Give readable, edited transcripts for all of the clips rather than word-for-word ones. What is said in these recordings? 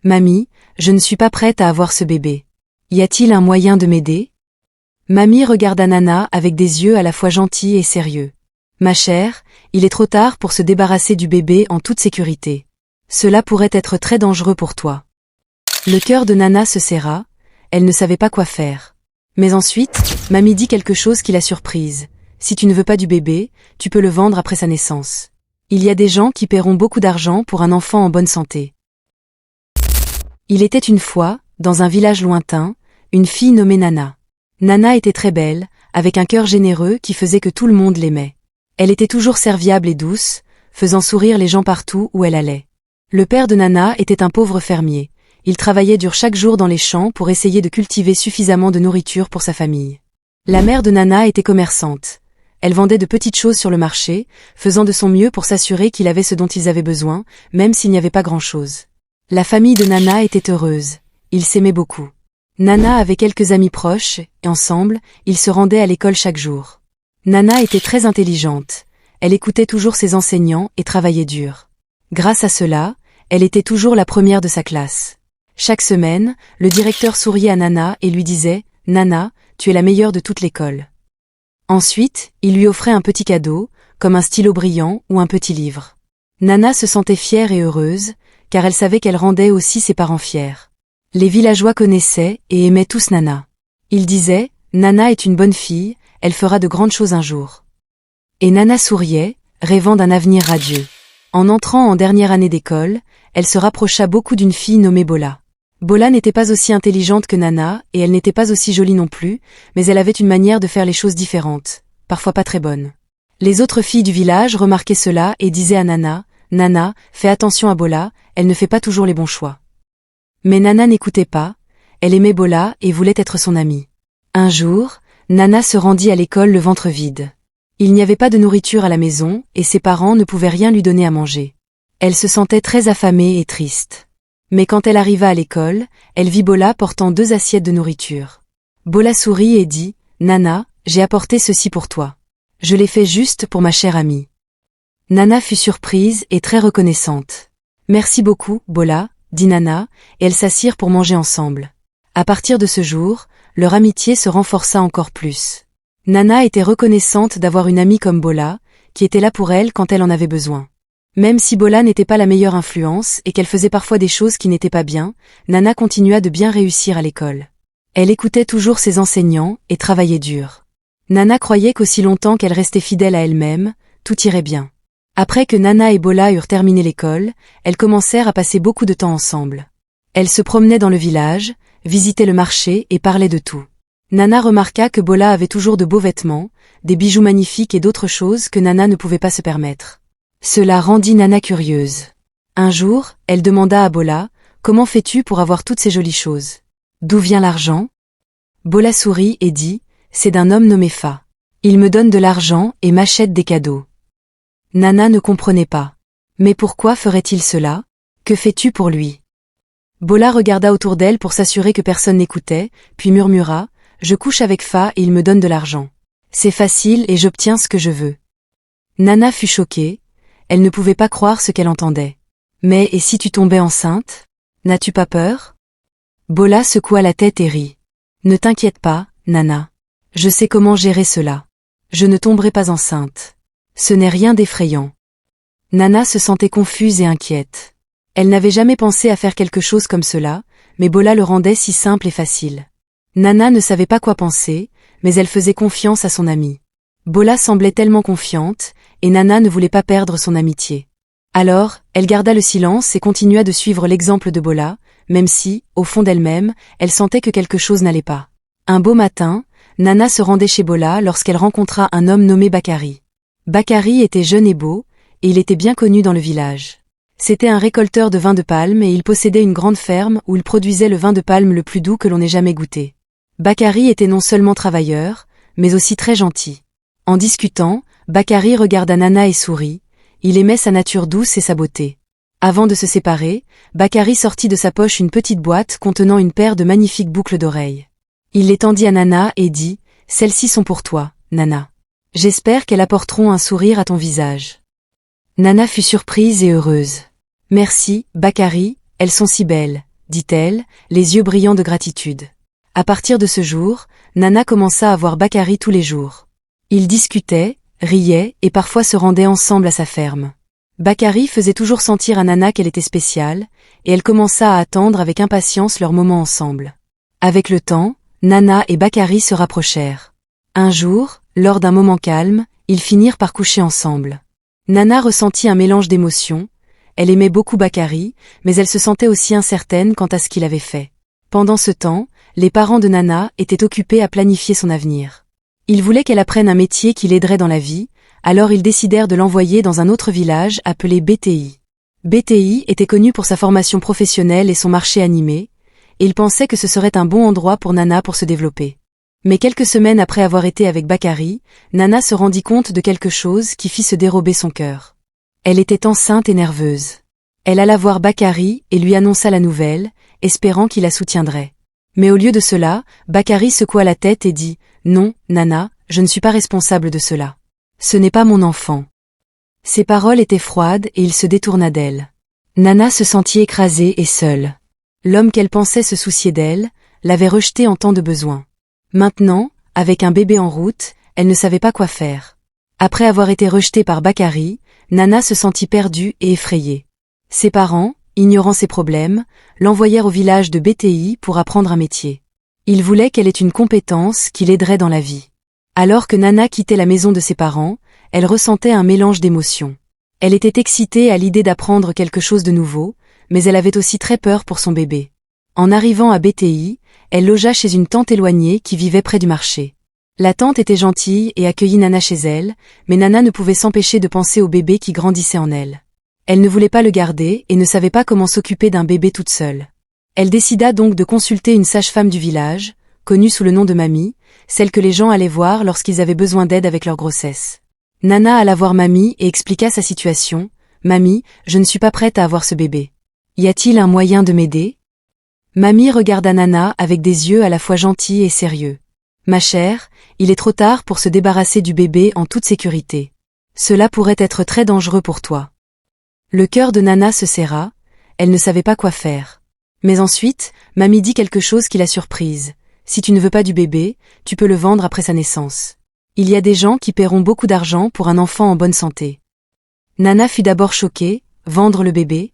Mamie, je ne suis pas prête à avoir ce bébé. Y a-t-il un moyen de m'aider? Mamie regarda Nana avec des yeux à la fois gentils et sérieux. Ma chère, il est trop tard pour se débarrasser du bébé en toute sécurité. Cela pourrait être très dangereux pour toi. Le cœur de Nana se serra, elle ne savait pas quoi faire. Mais ensuite, Mamie dit quelque chose qui la surprise. Si tu ne veux pas du bébé, tu peux le vendre après sa naissance. Il y a des gens qui paieront beaucoup d'argent pour un enfant en bonne santé. Il était une fois, dans un village lointain, une fille nommée Nana. Nana était très belle, avec un cœur généreux qui faisait que tout le monde l'aimait. Elle était toujours serviable et douce, faisant sourire les gens partout où elle allait. Le père de Nana était un pauvre fermier. Il travaillait dur chaque jour dans les champs pour essayer de cultiver suffisamment de nourriture pour sa famille. La mère de Nana était commerçante. Elle vendait de petites choses sur le marché, faisant de son mieux pour s'assurer qu'il avait ce dont ils avaient besoin, même s'il n'y avait pas grand-chose. La famille de Nana était heureuse. Ils s'aimaient beaucoup. Nana avait quelques amis proches, et ensemble, ils se rendaient à l'école chaque jour. Nana était très intelligente. Elle écoutait toujours ses enseignants et travaillait dur. Grâce à cela, elle était toujours la première de sa classe. Chaque semaine, le directeur souriait à Nana et lui disait « Nana, tu es la meilleure de toute l'école ». Ensuite, il lui offrait un petit cadeau, comme un stylo brillant ou un petit livre. Nana se sentait fière et heureuse, car elle savait qu'elle rendait aussi ses parents fiers. Les villageois connaissaient et aimaient tous Nana. Ils disaient « Nana est une bonne fille, elle fera de grandes choses un jour ». Et Nana souriait, rêvant d'un avenir radieux. En entrant en dernière année d'école, elle se rapprocha beaucoup d'une fille nommée Bola. Bola n'était pas aussi intelligente que Nana et elle n'était pas aussi jolie non plus, mais elle avait une manière de faire les choses différentes, parfois pas très bonne. Les autres filles du village remarquaient cela et disaient à Nana « Nana, fais attention à Bola, elle ne fait pas toujours les bons choix ». Mais Nana n'écoutait pas, elle aimait Bola et voulait être son amie. Un jour, Nana se rendit à l'école le ventre vide. Il n'y avait pas de nourriture à la maison et ses parents ne pouvaient rien lui donner à manger. Elle se sentait très affamée et triste. Mais quand elle arriva à l'école, elle vit Bola portant 2 assiettes de nourriture. Bola sourit et dit « Nana, j'ai apporté ceci pour toi. Je l'ai fait juste pour ma chère amie. » Nana fut surprise et très reconnaissante. « Merci beaucoup, Bola, » dit Nana, et elles s'assirent pour manger ensemble. À partir de ce jour, leur amitié se renforça encore plus. Nana était reconnaissante d'avoir une amie comme Bola, qui était là pour elle quand elle en avait besoin. Même si Bola n'était pas la meilleure influence et qu'elle faisait parfois des choses qui n'étaient pas bien, Nana continua de bien réussir à l'école. Elle écoutait toujours ses enseignants et travaillait dur. Nana croyait qu'aussi longtemps qu'elle restait fidèle à elle-même, tout irait bien. Après que Nana et Bola eurent terminé l'école, elles commencèrent à passer beaucoup de temps ensemble. Elles se promenaient dans le village, visitaient le marché et parlaient de tout. Nana remarqua que Bola avait toujours de beaux vêtements, des bijoux magnifiques et d'autres choses que Nana ne pouvait pas se permettre. Cela rendit Nana curieuse. Un jour, elle demanda à Bola « Comment fais-tu pour avoir toutes ces jolies choses? D'où vient l'argent ?» Bola sourit et dit « C'est d'un homme nommé Fa. Il me donne de l'argent et m'achète des cadeaux. » Nana ne comprenait pas. « Mais pourquoi ferait-il cela? Que fais-tu pour lui ?» Bola regarda autour d'elle pour s'assurer que personne n'écoutait, puis murmura « Je couche avec Fa et il me donne de l'argent. C'est facile et j'obtiens ce que je veux. » Nana fut choquée. Elle ne pouvait pas croire ce qu'elle entendait. « Mais et si tu tombais enceinte? N'as-tu pas peur ?» Bola secoua la tête et rit. « Ne t'inquiète pas, Nana. Je sais comment gérer cela. Je ne tomberai pas enceinte. Ce n'est rien d'effrayant. » Nana se sentait confuse et inquiète. Elle n'avait jamais pensé à faire quelque chose comme cela, mais Bola le rendait si simple et facile. Nana ne savait pas quoi penser, mais elle faisait confiance à son amie. Bola semblait tellement confiante, et Nana ne voulait pas perdre son amitié. Alors, elle garda le silence et continua de suivre l'exemple de Bola, même si, au fond d'elle-même, elle sentait que quelque chose n'allait pas. Un beau matin, Nana se rendait chez Bola lorsqu'elle rencontra un homme nommé Bakari. Bakari était jeune et beau, et il était bien connu dans le village. C'était un récolteur de vin de palme et il possédait une grande ferme où il produisait le vin de palme le plus doux que l'on ait jamais goûté. Bakari était non seulement travailleur, mais aussi très gentil. En discutant, Bakari regarda Nana et sourit. Il aimait sa nature douce et sa beauté. Avant de se séparer, Bakari sortit de sa poche une petite boîte contenant une paire de magnifiques boucles d'oreilles. Il les tendit à Nana et dit « Celles-ci sont pour toi, Nana. J'espère qu'elles apporteront un sourire à ton visage. » Nana fut surprise et heureuse. « Merci, Bakari, elles sont si belles, dit-elle, les yeux brillants de gratitude. À partir de ce jour, Nana commença à voir Bakary tous les jours. Ils discutaient, riaient et parfois se rendaient ensemble à sa ferme. Bakary faisait toujours sentir à Nana qu'elle était spéciale, et elle commença à attendre avec impatience leur moment ensemble. Avec le temps, Nana et Bakary se rapprochèrent. Un jour, lors d'un moment calme, ils finirent par coucher ensemble. Nana ressentit un mélange d'émotions. Elle aimait beaucoup Bakary, mais elle se sentait aussi incertaine quant à ce qu'il avait fait. Pendant ce temps, les parents de Nana étaient occupés à planifier son avenir. Ils voulaient qu'elle apprenne un métier qui l'aiderait dans la vie, alors ils décidèrent de l'envoyer dans un autre village appelé BTI. BTI était connu pour sa formation professionnelle et son marché animé, et ils pensaient que ce serait un bon endroit pour Nana pour se développer. Mais quelques semaines après avoir été avec Bakary, Nana se rendit compte de quelque chose qui fit se dérober son cœur. Elle était enceinte et nerveuse. Elle alla voir Bakary et lui annonça la nouvelle, espérant qu'il la soutiendrait. Mais au lieu de cela, Bakary secoua la tête et dit « Non, Nana, je ne suis pas responsable de cela. Ce n'est pas mon enfant. » Ses paroles étaient froides et il se détourna d'elle. Nana se sentit écrasée et seule. L'homme qu'elle pensait se soucier d'elle, l'avait rejetée en temps de besoin. Maintenant, avec un bébé en route, elle ne savait pas quoi faire. Après avoir été rejetée par Bakary, Nana se sentit perdue et effrayée. Ses parents, ignorant ses problèmes, l'envoyèrent au village de BTI pour apprendre un métier. Ils voulaient qu'elle ait une compétence qui l'aiderait dans la vie. Alors que Nana quittait la maison de ses parents, elle ressentait un mélange d'émotions. Elle était excitée à l'idée d'apprendre quelque chose de nouveau, mais elle avait aussi très peur pour son bébé. En arrivant à BTI, elle logea chez une tante éloignée qui vivait près du marché. La tante était gentille et accueillit Nana chez elle, mais Nana ne pouvait s'empêcher de penser au bébé qui grandissait en elle. Elle ne voulait pas le garder et ne savait pas comment s'occuper d'un bébé toute seule. Elle décida donc de consulter une sage-femme du village, connue sous le nom de Mamie, celle que les gens allaient voir lorsqu'ils avaient besoin d'aide avec leur grossesse. Nana alla voir Mamie et expliqua sa situation. « Mamie, je ne suis pas prête à avoir ce bébé. Y a-t-il un moyen de m'aider ?» Mamie regarda Nana avec des yeux à la fois gentils et sérieux. « Ma chère, il est trop tard pour se débarrasser du bébé en toute sécurité. Cela pourrait être très dangereux pour toi. » Le cœur de Nana se serra, elle ne savait pas quoi faire. Mais ensuite, Mamie dit quelque chose qui la surprise. « Si tu ne veux pas du bébé, tu peux le vendre après sa naissance. Il y a des gens qui paieront beaucoup d'argent pour un enfant en bonne santé. » Nana fut d'abord choquée, vendre le bébé.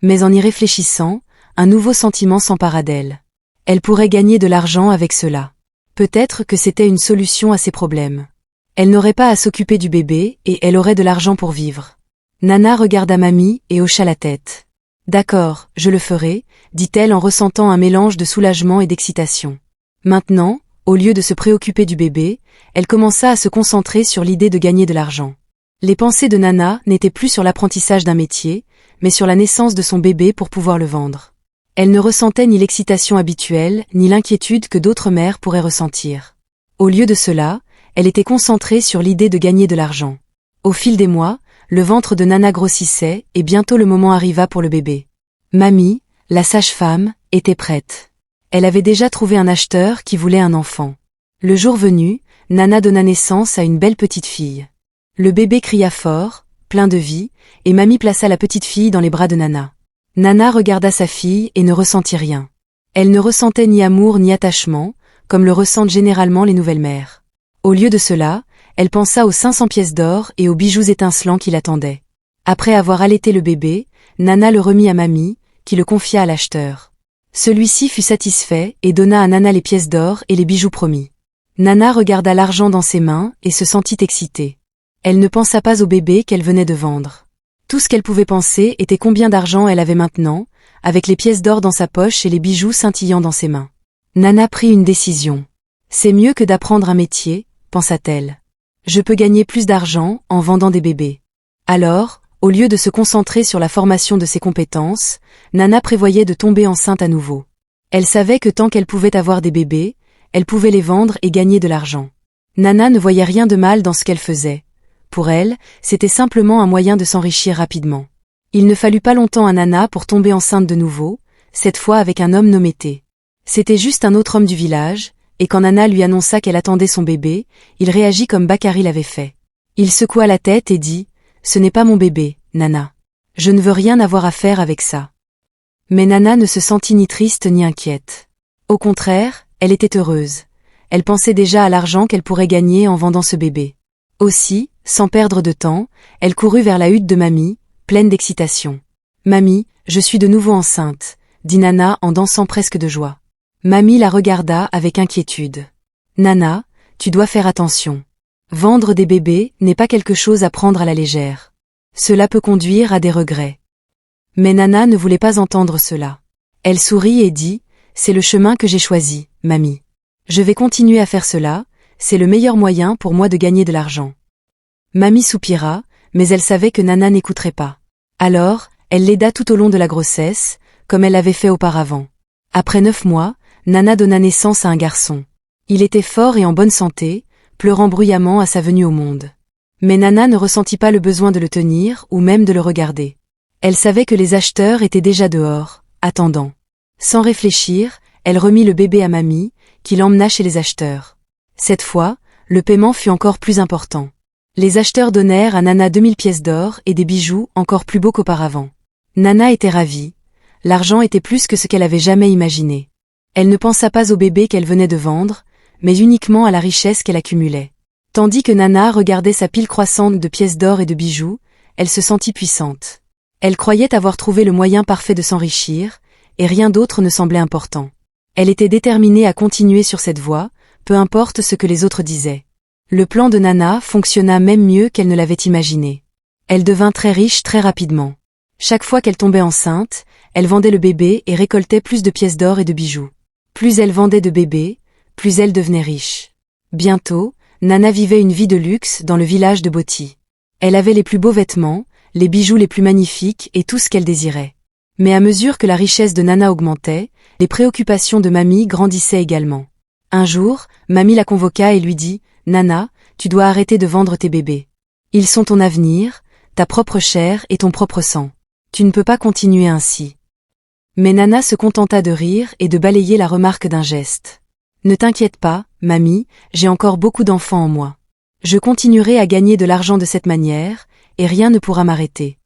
Mais en y réfléchissant, un nouveau sentiment s'empara d'elle. Elle pourrait gagner de l'argent avec cela. Peut-être que c'était une solution à ses problèmes. Elle n'aurait pas à s'occuper du bébé et elle aurait de l'argent pour vivre. Nana regarda Mamie et hocha la tête. « D'accord, je le ferai, » dit-elle en ressentant un mélange de soulagement et d'excitation. Maintenant, au lieu de se préoccuper du bébé, elle commença à se concentrer sur l'idée de gagner de l'argent. Les pensées de Nana n'étaient plus sur l'apprentissage d'un métier, mais sur la naissance de son bébé pour pouvoir le vendre. Elle ne ressentait ni l'excitation habituelle, ni l'inquiétude que d'autres mères pourraient ressentir. Au lieu de cela, elle était concentrée sur l'idée de gagner de l'argent. Au fil des mois, le ventre de Nana grossissait et bientôt le moment arriva pour le bébé. Mamie, la sage-femme, était prête. Elle avait déjà trouvé un acheteur qui voulait un enfant. Le jour venu, Nana donna naissance à une belle petite fille. Le bébé cria fort, plein de vie, et Mamie plaça la petite fille dans les bras de Nana. Nana regarda sa fille et ne ressentit rien. Elle ne ressentait ni amour ni attachement, comme le ressentent généralement les nouvelles mères. Au lieu de cela, elle pensa aux 500 pièces d'or et aux bijoux étincelants qui l'attendaient. Après avoir allaité le bébé, Nana le remit à Mamie, qui le confia à l'acheteur. Celui-ci fut satisfait et donna à Nana les pièces d'or et les bijoux promis. Nana regarda l'argent dans ses mains et se sentit excitée. Elle ne pensa pas au bébé qu'elle venait de vendre. Tout ce qu'elle pouvait penser était combien d'argent elle avait maintenant, avec les pièces d'or dans sa poche et les bijoux scintillant dans ses mains. Nana prit une décision. C'est mieux que d'apprendre un métier, pensa-t-elle. Je peux gagner plus d'argent en vendant des bébés. Alors, au lieu de se concentrer sur la formation de ses compétences, Nana prévoyait de tomber enceinte à nouveau. Elle savait que tant qu'elle pouvait avoir des bébés, elle pouvait les vendre et gagner de l'argent. Nana ne voyait rien de mal dans ce qu'elle faisait. Pour elle, c'était simplement un moyen de s'enrichir rapidement. Il ne fallut pas longtemps à Nana pour tomber enceinte de nouveau, cette fois avec un homme nommé T. C'était juste un autre homme du village, et quand Nana lui annonça qu'elle attendait son bébé, il réagit comme Bakary l'avait fait. Il secoua la tête et dit « Ce n'est pas mon bébé, Nana. Je ne veux rien avoir à faire avec ça. » Mais Nana ne se sentit ni triste ni inquiète. Au contraire, elle était heureuse. Elle pensait déjà à l'argent qu'elle pourrait gagner en vendant ce bébé. Aussi, sans perdre de temps, elle courut vers la hutte de Mamie, pleine d'excitation. « Mamie, je suis de nouveau enceinte », dit Nana en dansant presque de joie. Mamie la regarda avec inquiétude. « Nana, tu dois faire attention. Vendre des bébés n'est pas quelque chose à prendre à la légère. Cela peut conduire à des regrets. » Mais Nana ne voulait pas entendre cela. Elle sourit et dit « C'est le chemin que j'ai choisi, Mamie. Je vais continuer à faire cela, c'est le meilleur moyen pour moi de gagner de l'argent. » Mamie soupira, mais elle savait que Nana n'écouterait pas. Alors, elle l'aida tout au long de la grossesse, comme elle l'avait fait auparavant. Après 9 mois, Nana donna naissance à un garçon. Il était fort et en bonne santé, pleurant bruyamment à sa venue au monde. Mais Nana ne ressentit pas le besoin de le tenir ou même de le regarder. Elle savait que les acheteurs étaient déjà dehors, attendant. Sans réfléchir, elle remit le bébé à Mamie, qui l'emmena chez les acheteurs. Cette fois, le paiement fut encore plus important. Les acheteurs donnèrent à Nana 2000 pièces d'or et des bijoux encore plus beaux qu'auparavant. Nana était ravie. L'argent était plus que ce qu'elle avait jamais imaginé. Elle ne pensa pas au bébé qu'elle venait de vendre, mais uniquement à la richesse qu'elle accumulait. Tandis que Nana regardait sa pile croissante de pièces d'or et de bijoux, elle se sentit puissante. Elle croyait avoir trouvé le moyen parfait de s'enrichir, et rien d'autre ne semblait important. Elle était déterminée à continuer sur cette voie, peu importe ce que les autres disaient. Le plan de Nana fonctionna même mieux qu'elle ne l'avait imaginé. Elle devint très riche très rapidement. Chaque fois qu'elle tombait enceinte, elle vendait le bébé et récoltait plus de pièces d'or et de bijoux. Plus elle vendait de bébés, plus elle devenait riche. Bientôt, Nana vivait une vie de luxe dans le village de Boti. Elle avait les plus beaux vêtements, les bijoux les plus magnifiques et tout ce qu'elle désirait. Mais à mesure que la richesse de Nana augmentait, les préoccupations de Mamie grandissaient également. Un jour, Mamie la convoqua et lui dit « Nana, tu dois arrêter de vendre tes bébés. Ils sont ton avenir, ta propre chair et ton propre sang. Tu ne peux pas continuer ainsi. » Mais Nana se contenta de rire et de balayer la remarque d'un geste. « Ne t'inquiète pas, Mamie, j'ai encore beaucoup d'enfants en moi. Je continuerai à gagner de l'argent de cette manière, et rien ne pourra m'arrêter. »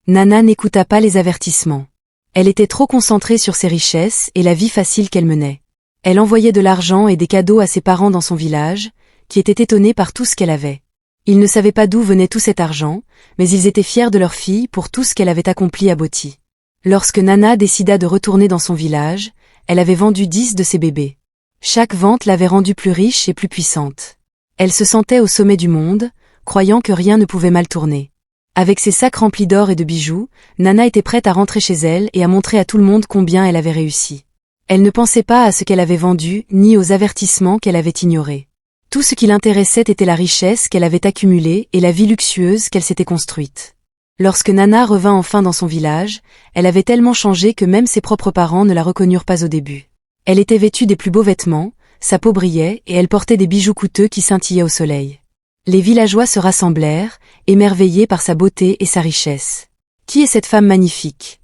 Nana n'écouta pas les avertissements. Elle était trop concentrée sur ses richesses et la vie facile qu'elle menait. Elle envoyait de l'argent et des cadeaux à ses parents dans son village, qui étaient étonnés par tout ce qu'elle avait. Ils ne savaient pas d'où venait tout cet argent, mais ils étaient fiers de leur fille pour tout ce qu'elle avait accompli à Boti. Lorsque Nana décida de retourner dans son village, elle avait vendu 10 de ses bébés. Chaque vente l'avait rendue plus riche et plus puissante. Elle se sentait au sommet du monde, croyant que rien ne pouvait mal tourner. Avec ses sacs remplis d'or et de bijoux, Nana était prête à rentrer chez elle et à montrer à tout le monde combien elle avait réussi. Elle ne pensait pas à ce qu'elle avait vendu, ni aux avertissements qu'elle avait ignorés. Tout ce qui l'intéressait était la richesse qu'elle avait accumulée et la vie luxueuse qu'elle s'était construite. Lorsque Nana revint enfin dans son village, elle avait tellement changé que même ses propres parents ne la reconnurent pas au début. Elle était vêtue des plus beaux vêtements, sa peau brillait et elle portait des bijoux coûteux qui scintillaient au soleil. Les villageois se rassemblèrent, émerveillés par sa beauté et sa richesse. « Qui est cette femme magnifique ?»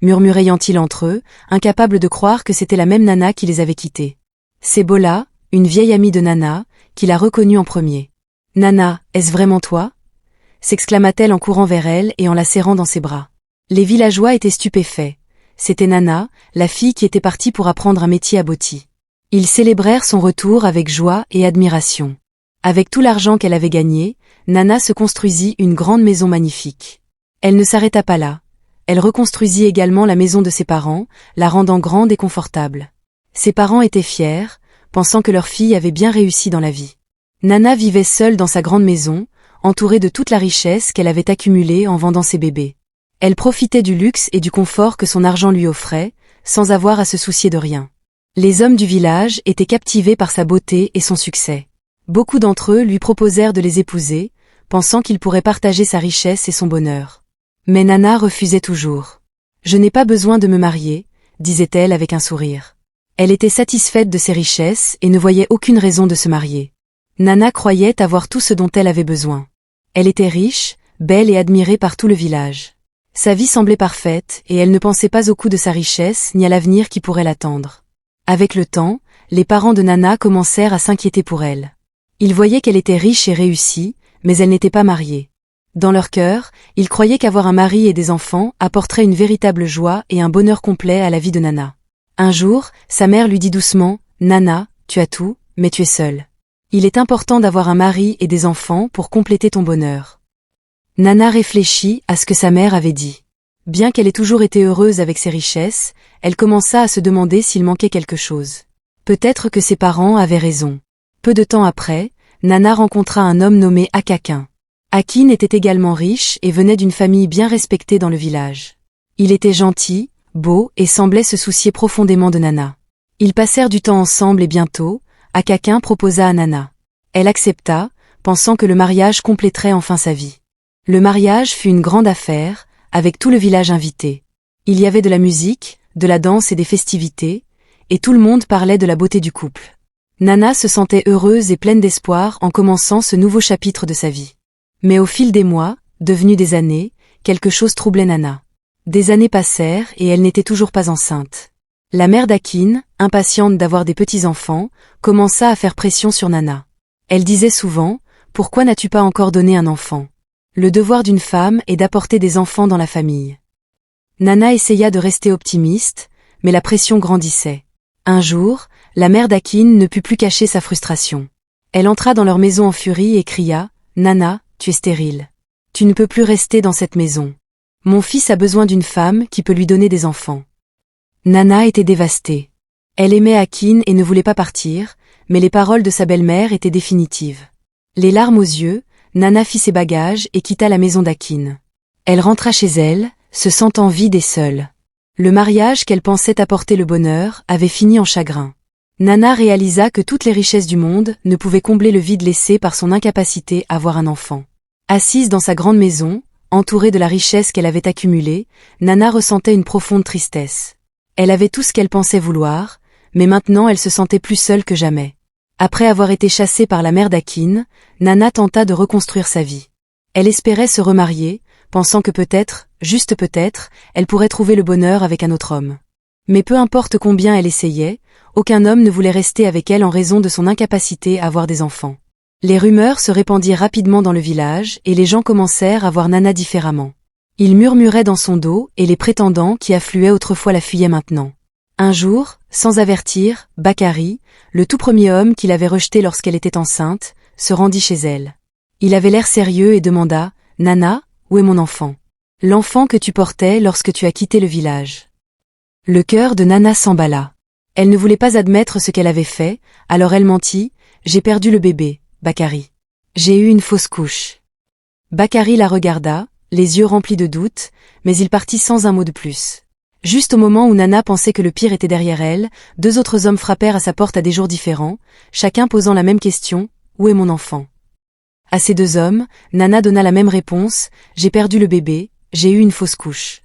murmuraient-ils entre eux, incapables de croire que c'était la même Nana qui les avait quittés. C'est Bola, une vieille amie de Nana, qui la reconnut en premier. « Nana, est-ce vraiment toi ?» s'exclama-t-elle en courant vers elle et en la serrant dans ses bras. Les villageois étaient stupéfaits. C'était Nana, la fille qui était partie pour apprendre un métier à Boti. Ils célébrèrent son retour avec joie et admiration. Avec tout l'argent qu'elle avait gagné, Nana se construisit une grande maison magnifique. Elle ne s'arrêta pas là. Elle reconstruisit également la maison de ses parents, la rendant grande et confortable. Ses parents étaient fiers, pensant que leur fille avait bien réussi dans la vie. Nana vivait seule dans sa grande maison, entourée de toute la richesse qu'elle avait accumulée en vendant ses bébés. Elle profitait du luxe et du confort que son argent lui offrait, sans avoir à se soucier de rien. Les hommes du village étaient captivés par sa beauté et son succès. Beaucoup d'entre eux lui proposèrent de les épouser, pensant qu'ils pourraient partager sa richesse et son bonheur. Mais Nana refusait toujours. « Je n'ai pas besoin de me marier », disait-elle avec un sourire. Elle était satisfaite de ses richesses et ne voyait aucune raison de se marier. Nana croyait avoir tout ce dont elle avait besoin. Elle était riche, belle et admirée par tout le village. Sa vie semblait parfaite et elle ne pensait pas au coût de sa richesse ni à l'avenir qui pourrait l'attendre. Avec le temps, les parents de Nana commencèrent à s'inquiéter pour elle. Ils voyaient qu'elle était riche et réussie, mais elle n'était pas mariée. Dans leur cœur, ils croyaient qu'avoir un mari et des enfants apporterait une véritable joie et un bonheur complet à la vie de Nana. Un jour, sa mère lui dit doucement, « Nana, tu as tout, mais tu es seule. Il est important d'avoir un mari et des enfants pour compléter ton bonheur. » Nana réfléchit à ce que sa mère avait dit. Bien qu'elle ait toujours été heureuse avec ses richesses, elle commença à se demander s'il manquait quelque chose. Peut-être que ses parents avaient raison. Peu de temps après, Nana rencontra un homme nommé Akakin. Akin était également riche et venait d'une famille bien respectée dans le village. Il était gentil, beau et semblait se soucier profondément de Nana. Ils passèrent du temps ensemble et bientôt, Akakin proposa à Nana. Elle accepta, pensant que le mariage compléterait enfin sa vie. Le mariage fut une grande affaire, avec tout le village invité. Il y avait de la musique, de la danse et des festivités, et tout le monde parlait de la beauté du couple. Nana se sentait heureuse et pleine d'espoir en commençant ce nouveau chapitre de sa vie. Mais au fil des mois, devenus des années, quelque chose troublait Nana. Des années passèrent et elle n'était toujours pas enceinte. La mère d'Akin, impatiente d'avoir des petits-enfants, commença à faire pression sur Nana. Elle disait souvent, « Pourquoi n'as-tu pas encore donné un enfant ? Le devoir d'une femme est d'apporter des enfants dans la famille. » Nana essaya de rester optimiste, mais la pression grandissait. Un jour, la mère d'Akin ne put plus cacher sa frustration. Elle entra dans leur maison en furie et cria, « Nana, tu es stérile. Tu ne peux plus rester dans cette maison. Mon fils a besoin d'une femme qui peut lui donner des enfants. » Nana était dévastée. Elle aimait Akin et ne voulait pas partir, mais les paroles de sa belle-mère étaient définitives. Les larmes aux yeux, Nana fit ses bagages et quitta la maison d'Akin. Elle rentra chez elle, se sentant vide et seule. Le mariage qu'elle pensait apporter le bonheur avait fini en chagrin. Nana réalisa que toutes les richesses du monde ne pouvaient combler le vide laissé par son incapacité à avoir un enfant. Assise dans sa grande maison, entourée de la richesse qu'elle avait accumulée, Nana ressentait une profonde tristesse. Elle avait tout ce qu'elle pensait vouloir, mais maintenant elle se sentait plus seule que jamais. Après avoir été chassée par la mère d'Akin, Nana tenta de reconstruire sa vie. Elle espérait se remarier, pensant que peut-être, juste peut-être, elle pourrait trouver le bonheur avec un autre homme. Mais peu importe combien elle essayait, aucun homme ne voulait rester avec elle en raison de son incapacité à avoir des enfants. Les rumeurs se répandirent rapidement dans le village et les gens commencèrent à voir Nana différemment. Ils murmuraient dans son dos et les prétendants qui affluaient autrefois la fuyaient maintenant. Un jour, sans avertir, Bakari, le tout premier homme qui l'avait rejetée lorsqu'elle était enceinte, se rendit chez elle. Il avait l'air sérieux et demanda « Nana, où est mon enfant ? L'enfant que tu portais lorsque tu as quitté le village. » Le cœur de Nana s'emballa. Elle ne voulait pas admettre ce qu'elle avait fait, alors elle mentit « J'ai perdu le bébé, Bakari. J'ai eu une fausse couche. » Bakari la regarda, les yeux remplis de doute, mais il partit sans un mot de plus. Juste au moment où Nana pensait que le pire était derrière elle, deux autres hommes frappèrent à sa porte à des jours différents, chacun posant la même question, « Où est mon enfant ?» À ces deux hommes, Nana donna la même réponse, « J'ai perdu le bébé, j'ai eu une fausse couche. »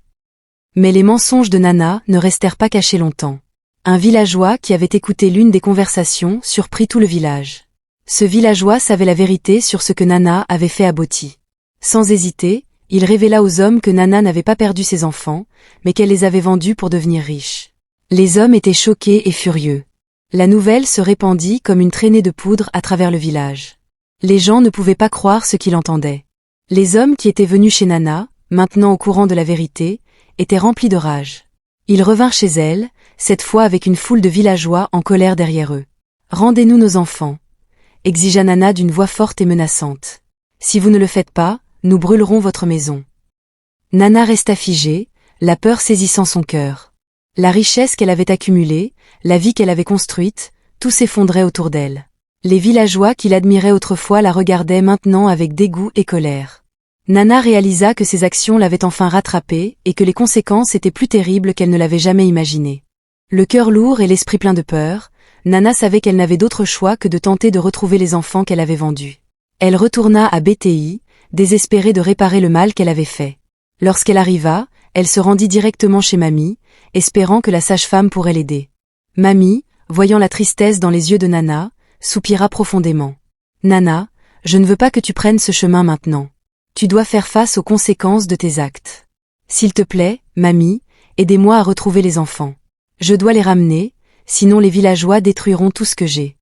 Mais les mensonges de Nana ne restèrent pas cachés longtemps. Un villageois qui avait écouté l'une des conversations surprit tout le village. Ce villageois savait la vérité sur ce que Nana avait fait à Boti. Sans hésiter, il révéla aux hommes que Nana n'avait pas perdu ses enfants, mais qu'elle les avait vendus pour devenir riche. Les hommes étaient choqués et furieux. La nouvelle se répandit comme une traînée de poudre à travers le village. Les gens ne pouvaient pas croire ce qu'ils entendaient. Les hommes qui étaient venus chez Nana, maintenant au courant de la vérité, étaient remplis de rage. Ils revinrent chez elle, cette fois avec une foule de villageois en colère derrière eux. « Rendez-nous nos enfants » exigea Nana d'une voix forte et menaçante. « Si vous ne le faites pas, nous brûlerons votre maison. » Nana resta figée, la peur saisissant son cœur. La richesse qu'elle avait accumulée, la vie qu'elle avait construite, tout s'effondrait autour d'elle. Les villageois qui l'admiraient autrefois la regardaient maintenant avec dégoût et colère. Nana réalisa que ses actions l'avaient enfin rattrapée et que les conséquences étaient plus terribles qu'elle ne l'avait jamais imaginé. Le cœur lourd et l'esprit plein de peur, Nana savait qu'elle n'avait d'autre choix que de tenter de retrouver les enfants qu'elle avait vendus. Elle retourna à BTI, désespérée de réparer le mal qu'elle avait fait. Lorsqu'elle arriva, elle se rendit directement chez Mamie, espérant que la sage-femme pourrait l'aider. Mamie, voyant la tristesse dans les yeux de Nana, soupira profondément. « Nana, je ne veux pas que tu prennes ce chemin maintenant. Tu dois faire face aux conséquences de tes actes. S'il te plaît, Mamie, aidez-moi à retrouver les enfants. Je dois les ramener, sinon les villageois détruiront tout ce que j'ai. »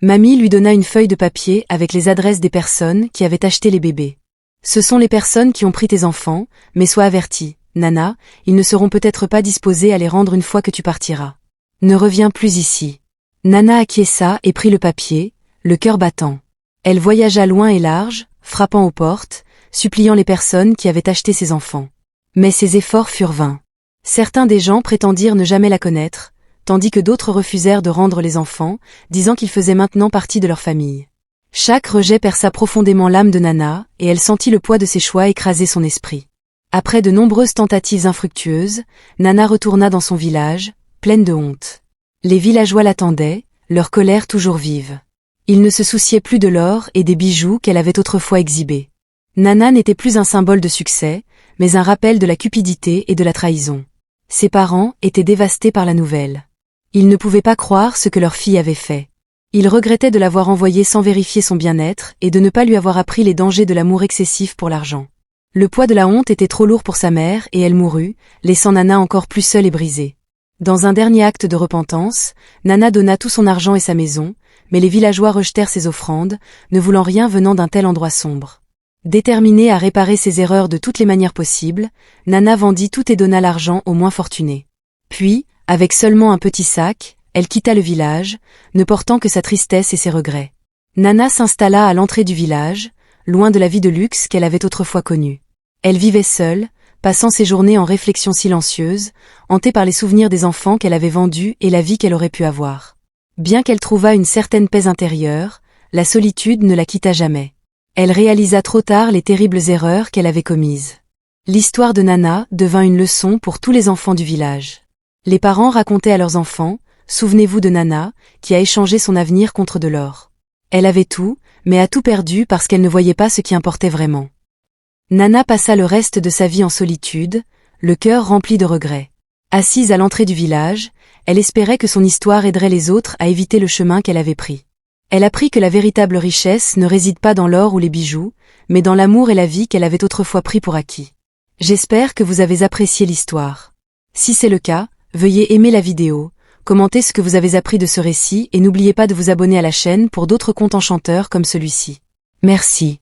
Mamie lui donna une feuille de papier avec les adresses des personnes qui avaient acheté les bébés. Ce sont les personnes qui ont pris tes enfants, mais sois avertie, Nana, ils ne seront peut-être pas disposés à les rendre une fois que tu partiras. Ne reviens plus ici. Nana acquiesça et prit le papier, le cœur battant. Elle voyagea loin et large, frappant aux portes, suppliant les personnes qui avaient acheté ses enfants. Mais ses efforts furent vains. Certains des gens prétendirent ne jamais la connaître, tandis que d'autres refusèrent de rendre les enfants, disant qu'ils faisaient maintenant partie de leur famille. Chaque rejet perça profondément l'âme de Nana, et elle sentit le poids de ses choix écraser son esprit. Après de nombreuses tentatives infructueuses, Nana retourna dans son village, pleine de honte. Les villageois l'attendaient, leur colère toujours vive. Ils ne se souciaient plus de l'or et des bijoux qu'elle avait autrefois exhibés. Nana n'était plus un symbole de succès, mais un rappel de la cupidité et de la trahison. Ses parents étaient dévastés par la nouvelle. Ils ne pouvaient pas croire ce que leur fille avait fait. Ils regrettaient de l'avoir envoyée sans vérifier son bien-être et de ne pas lui avoir appris les dangers de l'amour excessif pour l'argent. Le poids de la honte était trop lourd pour sa mère et elle mourut, laissant Nana encore plus seule et brisée. Dans un dernier acte de repentance, Nana donna tout son argent et sa maison, mais les villageois rejetèrent ses offrandes, ne voulant rien venant d'un tel endroit sombre. Déterminée à réparer ses erreurs de toutes les manières possibles, Nana vendit tout et donna l'argent aux moins fortunés. Puis, avec seulement un petit sac, elle quitta le village, ne portant que sa tristesse et ses regrets. Nana s'installa à l'entrée du village, loin de la vie de luxe qu'elle avait autrefois connue. Elle vivait seule, passant ses journées en réflexion silencieuse, hantée par les souvenirs des enfants qu'elle avait vendus et la vie qu'elle aurait pu avoir. Bien qu'elle trouvât une certaine paix intérieure, la solitude ne la quitta jamais. Elle réalisa trop tard les terribles erreurs qu'elle avait commises. L'histoire de Nana devint une leçon pour tous les enfants du village. Les parents racontaient à leurs enfants, « Souvenez-vous de Nana, qui a échangé son avenir contre de l'or. Elle avait tout, mais a tout perdu parce qu'elle ne voyait pas ce qui importait vraiment. » Nana passa le reste de sa vie en solitude, le cœur rempli de regrets. Assise à l'entrée du village, elle espérait que son histoire aiderait les autres à éviter le chemin qu'elle avait pris. Elle apprit que la véritable richesse ne réside pas dans l'or ou les bijoux, mais dans l'amour et la vie qu'elle avait autrefois pris pour acquis. J'espère que vous avez apprécié l'histoire. Si c'est le cas, veuillez aimer la vidéo, commenter ce que vous avez appris de ce récit et n'oubliez pas de vous abonner à la chaîne pour d'autres contes enchanteurs comme celui-ci. Merci.